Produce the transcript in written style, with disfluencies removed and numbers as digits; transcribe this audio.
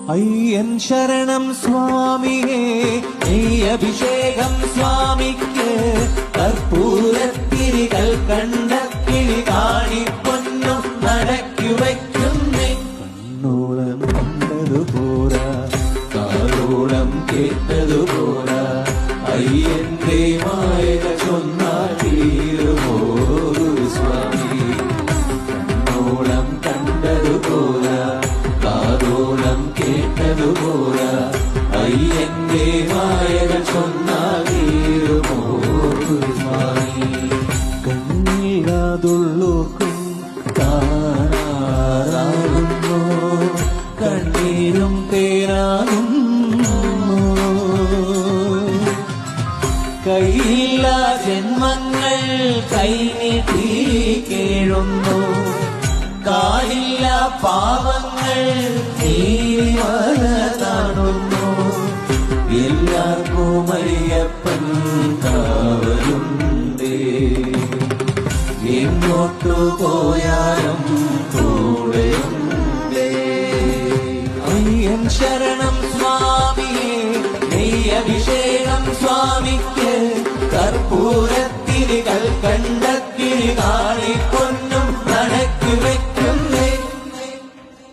അയ്യൻ ശരണം സ്വാമിയേ അഭിഷേകം സ്വാമിക്ക് കർപ്പൂരത്തിരികൾ കണ്ട കിളി കാണിപ്പൊന്നും നടക്കു വയ്ക്കുന്നേ കണ്ണോളം കണ്ടതു പോരാ കാതോളം കേട്ടതു പോരാ അയ്യന്റെ മായക ചൊന്നാൽ തീരുമോ സ്വാമി കണ്ണോളം കണ്ടതു പോരാ കാതോളം കേട്ടതു പോരാ അയ്യന്റെ മായക ചൊന്നാൽ തീരുമോ സ്വാമി കണ്ണീരാതുള്ളൂർക്കും കാണാറാകുന്നു കണ്ണീരും തേനാകുന്നു കൈയില്ല ജന്മങ്ങൾ കൈനീട്ടി കേഴുന്നു കാലില്ല പാവങ്ങൾ നീവലതാണുന്നു എല്ലാവർക്കും അയ്യപ്പൻ കാവലുണ്ടേ എങ്ങോട്ടു പോയാലും കൂടെയുണ്ടേ അയ്യൻ ശരണം സ്വാമിയേ അഭിഷേകം സ്വാമിക്ക് കർപ്പൂരത്തിരികൾ കണ്ട കിളി കാണിപ്പോ